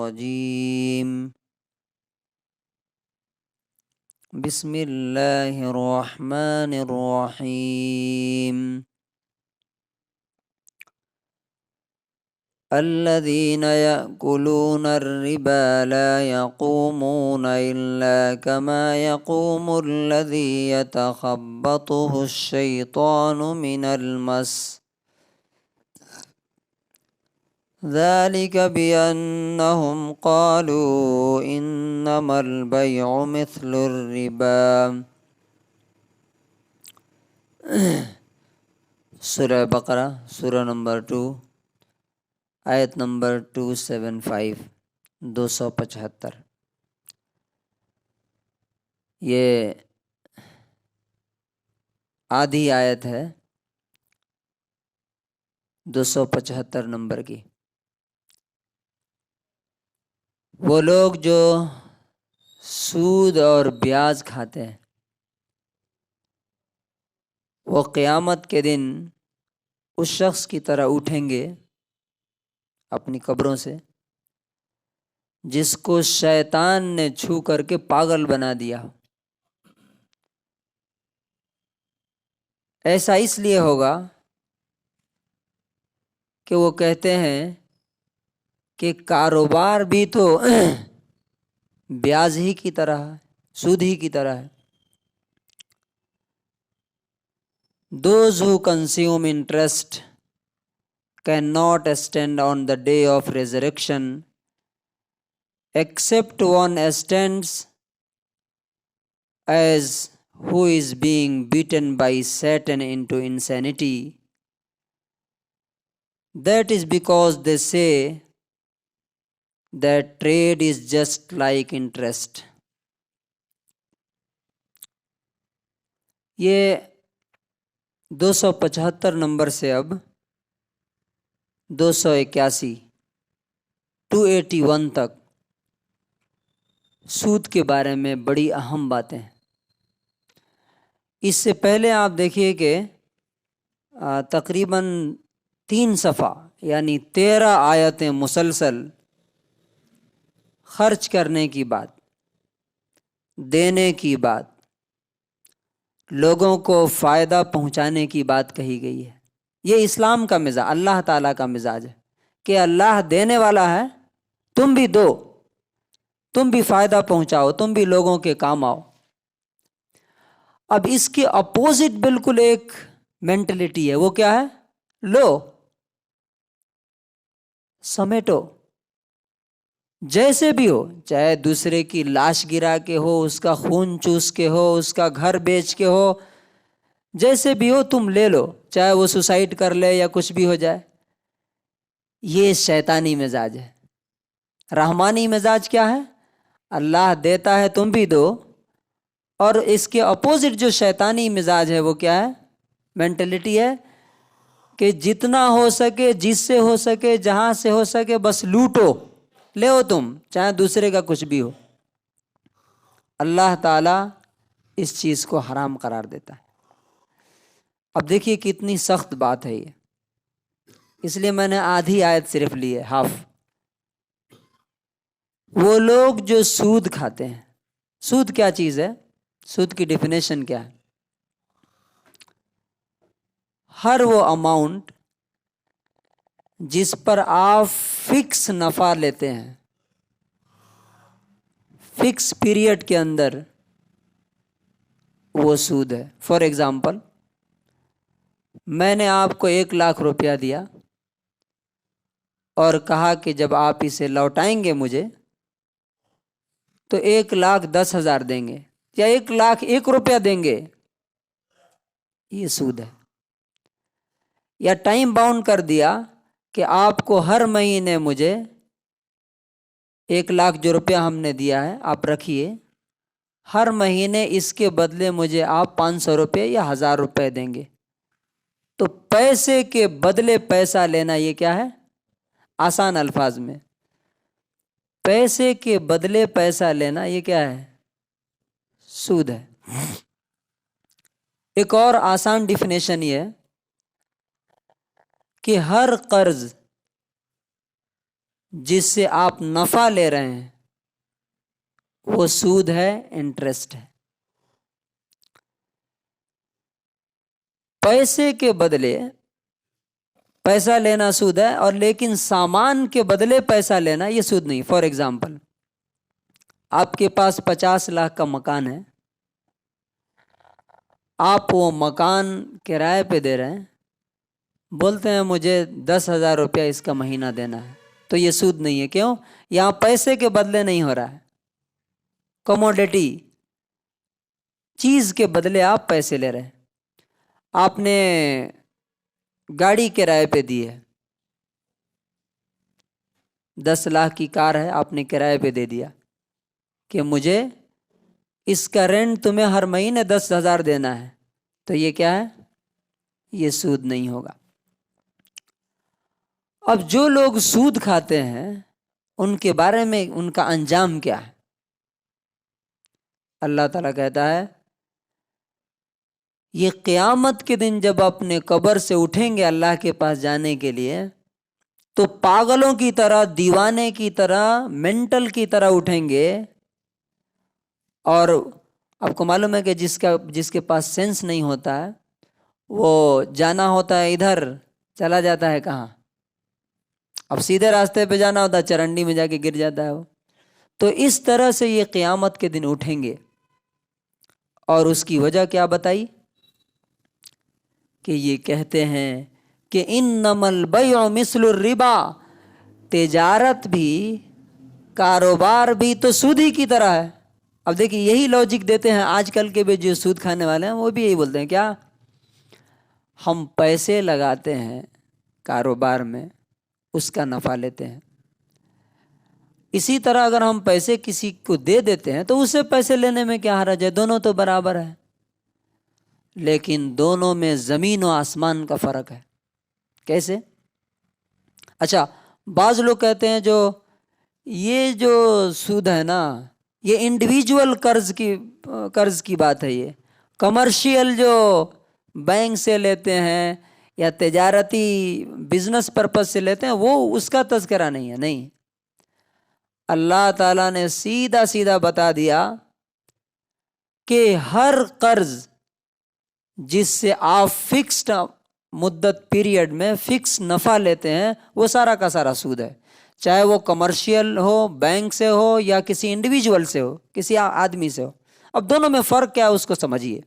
الرجيم بسم الله الرحمن الرحيم الذين يأكلون الربا لا يقومون إلا كما يقوم الذي يتخبطه الشيطان من المس ذلك بأنهم قالوا إنما البيع مثل الربا۔ سورہ بقرہ سورہ نمبر 2 آیت نمبر 275 275۔ یہ آدھی آیت ہے 275 نمبر کی۔ وہ لوگ جو سود اور بیاج کھاتے ہیں وہ قیامت کے دن اس شخص کی طرح اٹھیں گے اپنی قبروں سے جس کو شیطان نے چھو کر کے پاگل بنا دیا۔ ایسا اس لیے ہوگا کہ وہ کہتے ہیں کہ کاروبار بھی تو بیاج ہی کی طرح ہے، سود ہی کی طرح ہے۔ Those who consume interest cannot stand on the day of resurrection, except one stands as who is being beaten by Satan into insanity. That is because they say that trade is just like interest. یہ 275 number سے اب 281 تک سود کے بارے میں بڑی اہم باتیں ہیں۔ اس سے پہلے آپ دیکھیے کہ تقریباً 3 صفحہ یعنی 13 آیتیں مسلسل خرچ کرنے کی بات، دینے کی بات، لوگوں کو فائدہ پہنچانے کی بات کہی گئی ہے۔ یہ اسلام کا مزاج، اللہ تعالیٰ کا مزاج ہے کہ اللہ دینے والا ہے، تم بھی دو، تم بھی فائدہ پہنچاؤ، تم بھی لوگوں کے کام آؤ۔ اب اس کے اپوزٹ بالکل ایک مینٹلٹی ہے، وہ کیا ہے؟ لو، سمیٹو، جیسے بھی ہو، چاہے دوسرے کی لاش گرا کے ہو، اس کا خون چوس کے ہو، اس کا گھر بیچ کے ہو، جیسے بھی ہو تم لے لو، چاہے وہ سوسائڈ کر لے یا کچھ بھی ہو جائے۔ یہ شیطانی مزاج ہے۔ رحمانی مزاج کیا ہے؟ اللہ دیتا ہے تم بھی دو، اور اس کے اپوزٹ جو شیطانی مزاج ہے وہ کیا ہے؟ مینٹلٹی ہے کہ جتنا ہو سکے، جس سے ہو سکے، جہاں سے ہو سکے بس لوٹو، لے ہو تم، چاہے دوسرے کا کچھ بھی ہو۔ اللہ تعالیٰ اس چیز کو حرام قرار دیتا ہے۔ اب دیکھیے کتنی سخت بات ہے یہ، اس لیے میں نے آدھی آیت صرف لی ہے، ہاف۔ وہ لوگ جو سود کھاتے ہیں، سود کیا چیز ہے؟ سود کی ڈیفینیشن کیا ہے؟ ہر وہ اماؤنٹ جس پر آپ فکس نفع لیتے ہیں، فکس پیریڈ کے اندر، وہ سود ہے۔ فار ایگزامپل، میں نے آپ کو 1 لاکھ روپیہ دیا اور کہا کہ جب آپ اسے لوٹائیں گے مجھے تو 1,10,000 دیں گے یا 1,01,000 روپیہ دیں گے، یہ سود ہے۔ یا ٹائم باؤنڈ کر دیا کہ آپ کو ہر مہینے مجھے 1,00,000 جو روپیہ ہم نے دیا ہے آپ رکھیے، ہر مہینے اس کے بدلے مجھے آپ 500 روپے یا 1,000 روپے دیں گے۔ تو پیسے کے بدلے پیسہ لینا، یہ کیا ہے؟ آسان الفاظ میں پیسے کے بدلے پیسہ لینا، یہ کیا ہے؟ سود ہے۔ ایک اور آسان ڈیفینیشن یہ ہے کہ ہر قرض جس سے آپ نفع لے رہے ہیں وہ سود ہے، انٹرسٹ ہے۔ پیسے کے بدلے پیسہ لینا سود ہے، اور لیکن سامان کے بدلے پیسہ لینا یہ سود نہیں۔ فار ایگزامپل، آپ کے پاس 50 لاکھ کا مکان ہے، آپ وہ مکان کرائے پہ دے رہے ہیں، بولتے ہیں مجھے 10,000 روپیہ اس کا مہینہ دینا ہے، تو یہ سود نہیں ہے۔ کیوں؟ یہاں پیسے کے بدلے نہیں ہو رہا ہے، کموڈیٹی، چیز کے بدلے آپ پیسے لے رہے ہیں۔ آپ نے گاڑی کرائے پہ دی ہے، 10 لاکھ کی کار ہے، آپ نے کرائے پہ دے دیا کہ مجھے اس کا رینٹ تمہیں ہر مہینے 10,000 دینا ہے، تو یہ کیا ہے؟ یہ سود نہیں ہوگا۔ اب جو لوگ سود کھاتے ہیں ان کے بارے میں ان کا انجام کیا ہے؟ اللہ تعالیٰ کہتا ہے یہ قیامت کے دن جب اپنے قبر سے اٹھیں گے اللہ کے پاس جانے کے لیے، تو پاگلوں کی طرح، دیوانے کی طرح، مینٹل کی طرح اٹھیں گے۔ اور آپ کو معلوم ہے کہ جس کے پاس سینس نہیں ہوتا ہے وہ جانا ہوتا ہے ادھر، چلا جاتا ہے کہاں؟ اب سیدھے راستے پہ جانا ہوتا ہے، چرنڈی میں جا کے گر جاتا ہے وہ۔ تو اس طرح سے یہ قیامت کے دن اٹھیں گے، اور اس کی وجہ کیا بتائی؟ کہ یہ کہتے ہیں کہ انما البیع مثل الربا، تجارت بھی، کاروبار بھی تو سود ہی کی طرح ہے۔ اب دیکھیں یہی لاجک دیتے ہیں آج کل کے بھی جو سود کھانے والے ہیں، وہ بھی یہی بولتے ہیں، کیا؟ ہم پیسے لگاتے ہیں کاروبار میں، اس کا نفع لیتے ہیں۔ اسی طرح اگر ہم پیسے کسی کو دے دیتے ہیں تو اسے پیسے لینے میں کیا حرج ہے؟ دونوں تو برابر ہے، لیکن دونوں میں زمین و آسمان کا فرق ہے۔ کیسے؟ اچھا، بعض لوگ کہتے ہیں یہ جو سود ہے نا، یہ انڈیویجول قرض کی بات ہے، یہ کمرشیل جو بینک سے لیتے ہیں یا تجارتی بزنس پرپس سے لیتے ہیں، وہ اس کا تذکرہ نہیں ہے۔ نہیں، اللہ تعالیٰ نے سیدھا سیدھا بتا دیا کہ ہر قرض جس سے آپ فکسڈ مدت پیریڈ میں فکس نفع لیتے ہیں وہ سارا کا سارا سود ہے، چاہے وہ کمرشیل ہو، بینک سے ہو، یا کسی انڈیویجول سے ہو، کسی آدمی سے ہو۔ اب دونوں میں فرق کیا ہے اس کو سمجھیے۔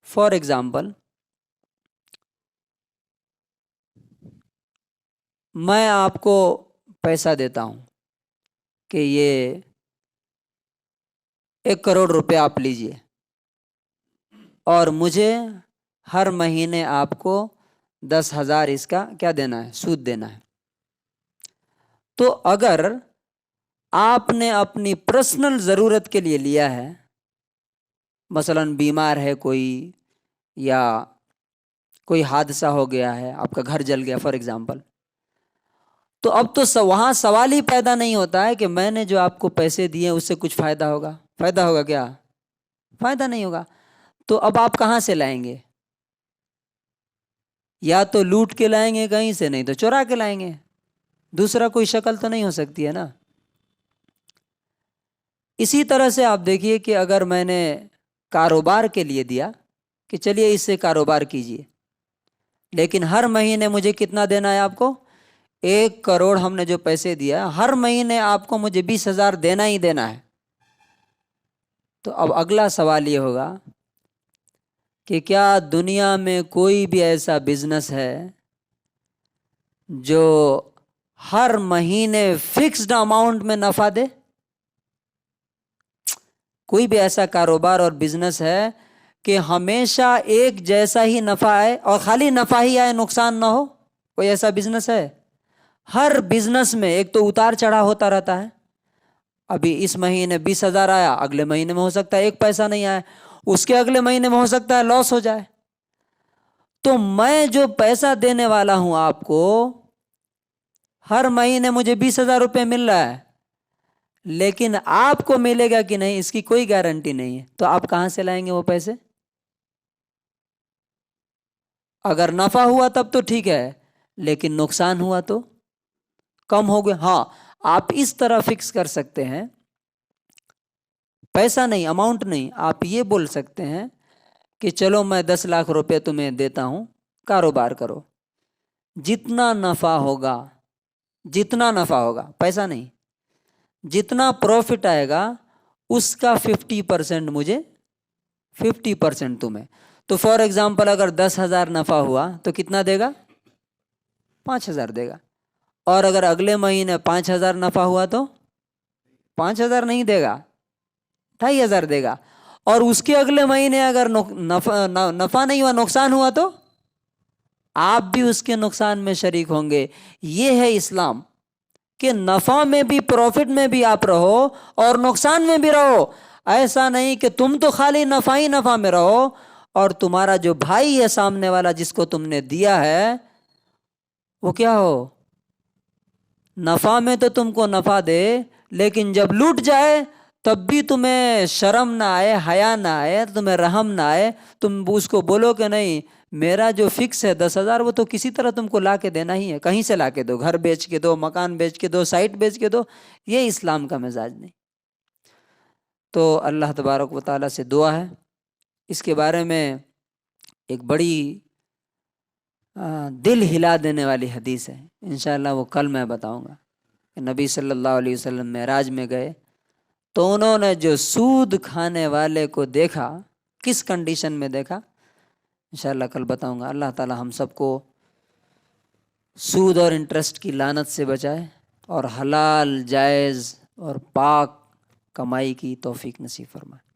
فار ایگزامپل، میں آپ کو پیسہ دیتا ہوں کہ یہ 1 کروڑ روپے آپ لیجئے، اور مجھے ہر مہینے آپ کو 10,000 اس کا کیا دینا ہے؟ سود دینا ہے۔ تو اگر آپ نے اپنی پرسنل ضرورت کے لیے لیا ہے، مثلا بیمار ہے کوئی، یا کوئی حادثہ ہو گیا ہے، آپ کا گھر جل گیا فار ایگزامپل، تو اب تو وہاں سوال ہی پیدا نہیں ہوتا ہے کہ میں نے جو آپ کو پیسے دیے اس سے کچھ فائدہ ہوگا۔ فائدہ ہوگا کیا؟ فائدہ نہیں ہوگا۔ تو اب آپ کہاں سے لائیں گے؟ یا تو لوٹ کے لائیں گے کہیں سے، نہیں تو چورا کے لائیں گے، دوسرا کوئی شکل تو نہیں ہو سکتی ہے نا۔ اسی طرح سے آپ دیکھیے کہ اگر میں نے کاروبار کے لیے دیا کہ چلیے اس سے کاروبار کیجئے، لیکن ہر مہینے مجھے کتنا دینا ہے آپ کو؟ 1 کروڑ ہم نے جو پیسے دیا، ہر مہینے آپ کو مجھے 20,000 دینا ہی دینا ہے۔ تو اب اگلا سوال یہ ہوگا کہ کیا دنیا میں کوئی بھی ایسا بزنس ہے جو ہر مہینے فکسڈ اماؤنٹ میں نفع دے؟ کوئی بھی ایسا کاروبار اور بزنس ہے کہ ہمیشہ ایک جیسا ہی نفع آئے، اور خالی نفع ہی آئے، نقصان نہ ہو؟ کوئی ایسا بزنس ہے؟ ہر بزنس میں ایک تو اتار چڑھا ہوتا رہتا ہے۔ ابھی اس مہینے 20,000 آیا، اگلے مہینے میں ہو سکتا ہے 1 پیسہ نہیں آیا، اس کے اگلے مہینے میں ہو سکتا ہے لاس ہو جائے۔ تو میں جو پیسہ دینے والا ہوں آپ کو، ہر مہینے مجھے 20,000 روپے مل رہا ہے، لیکن آپ کو ملے گا کہ نہیں اس کی کوئی گارنٹی نہیں ہے۔ تو آپ کہاں سے لائیں گے وہ پیسے؟ اگر نفع ہوا تب تو ٹھیک ہے، لیکن نقصان ہوا تو کم ہو گیا. ہاں آپ اس طرح فکس کر سکتے ہیں، پیسہ نہیں، اماؤنٹ نہیں، آپ یہ بول سکتے ہیں کہ چلو میں 10 لاکھ روپے تمہیں دیتا ہوں، کاروبار کرو، جتنا نفع ہوگا، جتنا نفع ہوگا، پیسہ نہیں، جتنا پروفٹ آئے گا اس کا 50% مجھے، 50% تمہیں. تو فار ایگزامپل اگر 10,000 نفع ہوا تو کتنا دے گا؟ 5,000 دے گا. اور اگر اگلے مہینے 5,000 نفع ہوا تو 5,000 نہیں دے گا، 2,500 دے گا. اور اس کے اگلے مہینے اگر نفع نہیں ہوا، نقصان ہوا تو آپ بھی اس کے نقصان میں شریک ہوں گے. یہ ہے اسلام کہ نفع میں بھی، پروفٹ میں بھی آپ رہو اور نقصان میں بھی رہو. ایسا نہیں کہ تم تو خالی نفع ہی نفع میں رہو اور تمہارا جو بھائی ہے سامنے والا جس کو تم نے دیا ہے وہ کیا ہو، نفع میں تو تم کو نفع دے لیکن جب لوٹ جائے تب بھی تمہیں شرم نہ آئے، حیا نہ آئے، تمہیں رحم نہ آئے. تم اس کو بولو کہ نہیں میرا جو فکس ہے 10,000 وہ تو کسی طرح تم کو لا کے دینا ہی ہے، کہیں سے لا کے دو، گھر بیچ کے دو، مکان بیچ کے دو، سائٹ بیچ کے دو. یہ اسلام کا مزاج نہیں. تو اللہ تبارک و تعالیٰ سے دعا ہے، اس کے بارے میں ایک بڑی دل ہلا دینے والی حدیث ہے، انشاءاللہ وہ کل میں بتاؤں گا. کہ نبی صلی اللہ علیہ وسلم معراج میں گئے تو انہوں نے جو سود کھانے والے کو دیکھا، کس کنڈیشن میں دیکھا، انشاءاللہ کل بتاؤں گا. اللہ تعالی ہم سب کو سود اور انٹرسٹ کی لعنت سے بچائے اور حلال، جائز اور پاک کمائی کی توفیق نصیب فرمائے.